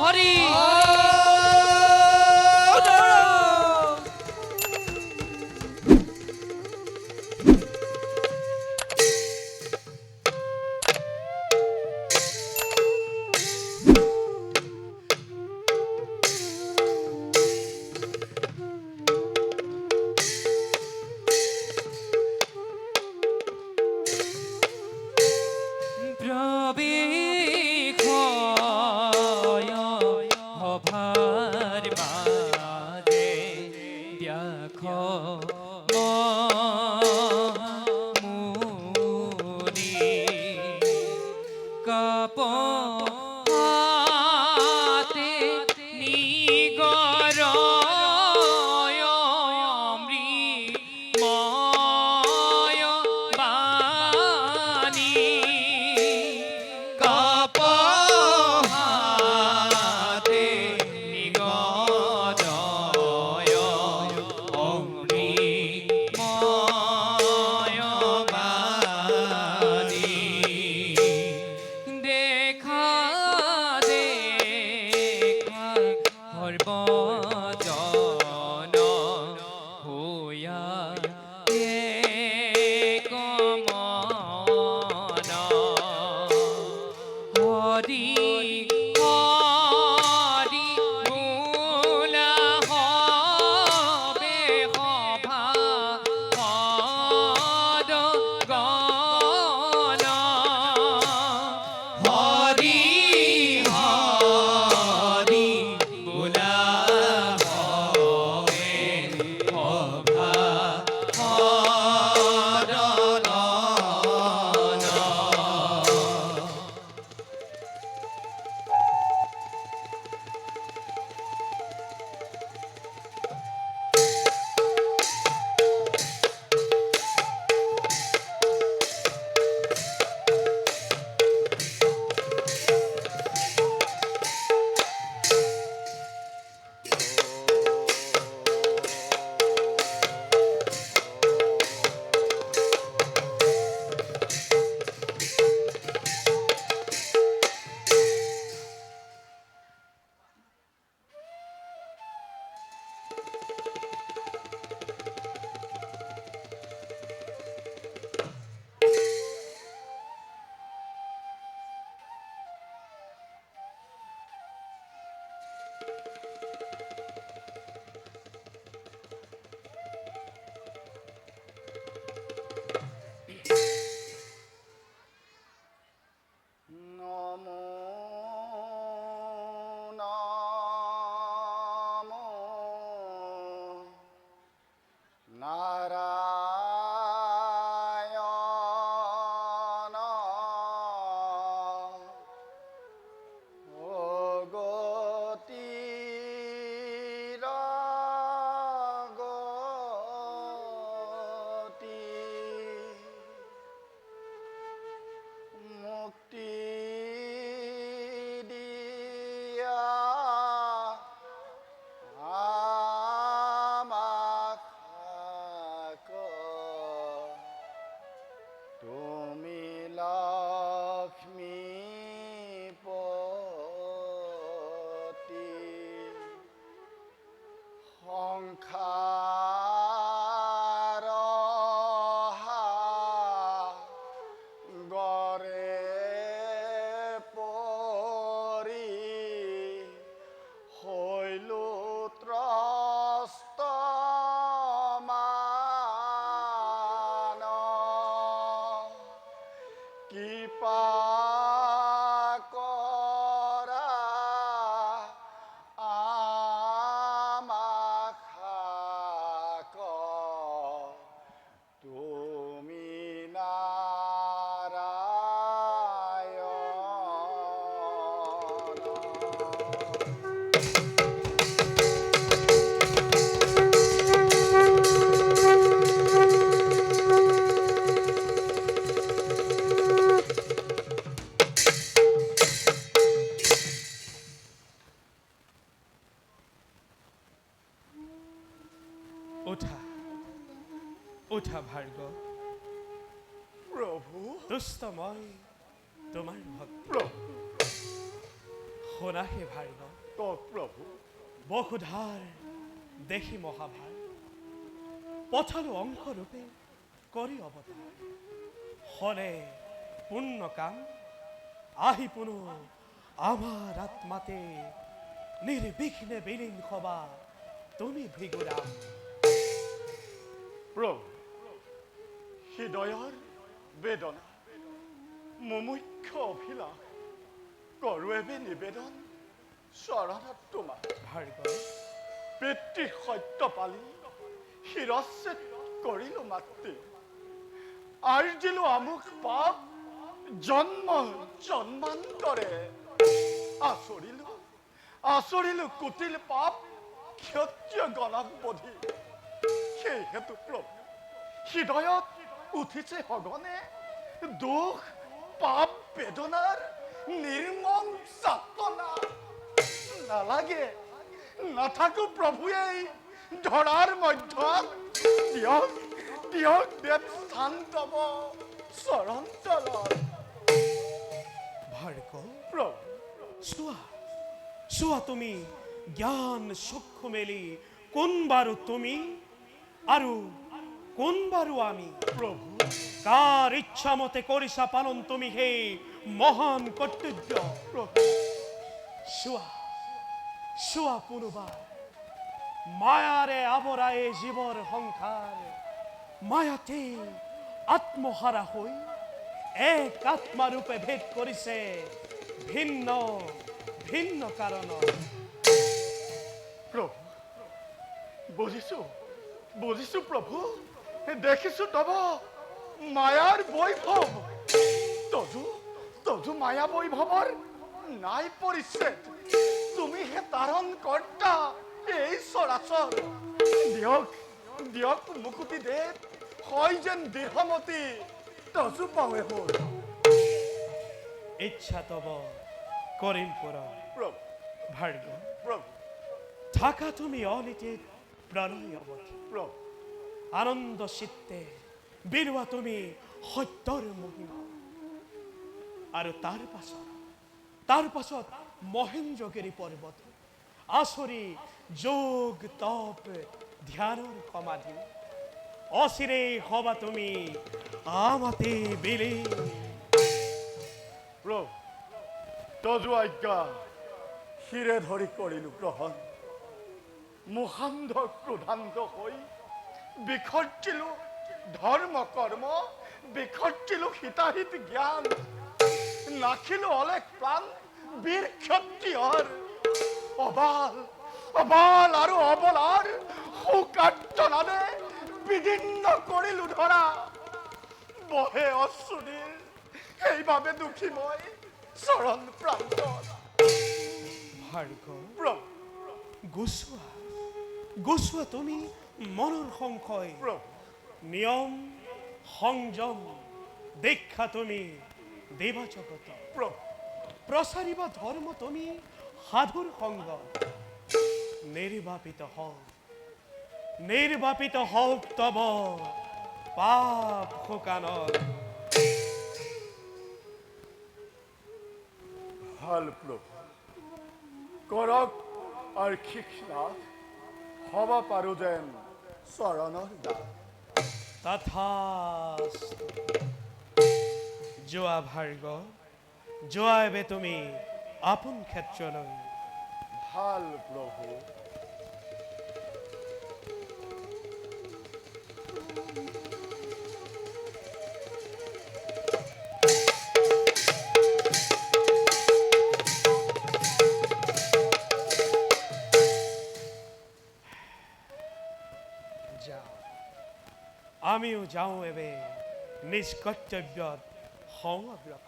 হৰি ওঠা ওঠা ভাৰ্গব প্ৰভু দুষ্টময় তোমাৰ ভক্ত। প্ৰভু শুনাহে ভাৰ্গৱ, কওক প্ৰভু। বসুধাৰ দেখি মহাভাৰ, পঠালো অংশৰূপে কৰি অৱতাৰ। হলে পূৰ্ণ কাম, আহি পুনঃ আমাৰ আত্মাতে নিৰ্বিঘ্নে বিলীন হবা তুমি ভৃগুৰাম। প্ৰভু, হৃদয়ৰ বেদনা মুমুক্ষ অভিলাষ কৰোৱেবে নিবেদন চৰণত তোমাৰ। ভাৰ্গৱ, পিতৃ সত্য পালি শিৰচ্ছেদ কৰিলো মাতৃ, আৰ্জিলো আমুক পাপ জন্ম জন্মান্তৰে। আচৰিলো কুটিল পাপ ক্ষত্ৰিয় গণক বধি। সেই হেতু প্ৰভু হৃদয়ত উঠিছে সঘনে দুখ পাপ বেদনাৰ নিৰ্মম যাতনা। নালাগে নাথাকো প্ৰভু এই ধৰাৰ মধ্যত, দিয়ক দিয়ক দেৱ স্থান তব চৰণ তলত। ভাৰ্গৱ, প্ৰভু চোৱা চোৱা তুমি জ্ঞান চক্ষু মেলি কোনবাৰো তুমি আৰু কোনবাৰো আমি। প্ৰভু কাৰ ইচ্ছা মতে কৰিছা পালন তুমি সেই মহান কৰ্তব্য। প্ৰভু চোৱা চোৱা পুনবাৰ মায়াৰে আৱৰায়ে জীৱৰ সংসাৰ, মায়াতে আত্মহাৰা হৈ এক আত্মাৰূপে ভেদ কৰিছে ভিন্ন ভিন্ন কাৰণত। প্ৰভু বুজিছো প্ৰভু, দেখিছো তব মায়াৰ বৈভৱ। তজু মায়া বৈভৱৰ নাই পৰিচ্ছেদ, তুমিহে তাৰণ কৰ্তা এই চৰাচৰ। দিয়ক দিয়ক মুকুতি দেৱ, হয় যেন দৃঢ়মতি তজু পাৱে হ'ল। ইচ্ছা তব কৰিম পূৰণ। প্ৰভু ভাৰ্গৱ, প্ৰভু থাকা তুমি অনিতিত প্ৰণয় অৱধি, প্ৰভু আনন্দ চিত্তে বিলোৱা তুমি সত্যৰ মহিমা। আৰু তাৰ পাছত মহেন্দ্ৰগিৰি পৰ্বত আচৰি যোগ তপ ধ্যানৰ সমাধি। অচিৰে হবা তুমি আমাতে বিলীন। প্ৰভু তজু আজ্ঞা শিৰে ধৰি কৰিলো গ্ৰহণ, মুখান্ধ ক্ৰোধান্ধ হৈ বিসৰ্জিলো ধৰ্ম কৰ্ম, বিসৰ্জিলো হিতাহিত জ্ঞান। নাখিলো অলেখ প্ৰাণ বীৰ ক্ষত্ৰিয়ৰ, অবাল আৰু অবলাৰ শোকাৰ্তনাদে বিদীৰ্ণ কৰিলো ধৰা। বহে অশ্ৰুনীৰ সেইবাবে দুখী মই চৰণ প্ৰান্তত। ভাৰ্গৱ, প্ৰভু গুচোৱা তুমি মনৰ সংশয়, প্ৰভু নিয়ম সংযম দীক্ষা তুমি দেৱা জগত। প্ৰভু প্ৰচাৰিবা ধৰ্ম তুমি সাধুৰ সংগ। নিৰ্বাপিত হওক তব পাপ শোকানল। ভাল প্ৰভু কৰক আৰ্শিক নাথ, হবা পাৰো যেন চৰণৰ দাস। তথাস্তু। যোৱা ভাৰ্গৱ, যোৱা এবে তুমি আপোন ক্ষেত্ৰলৈ। ভাল প্ৰভু যাওঁ, আমিও যাওঁ এবে নিজ কৰ্তব্যত সংগ্ৰহ।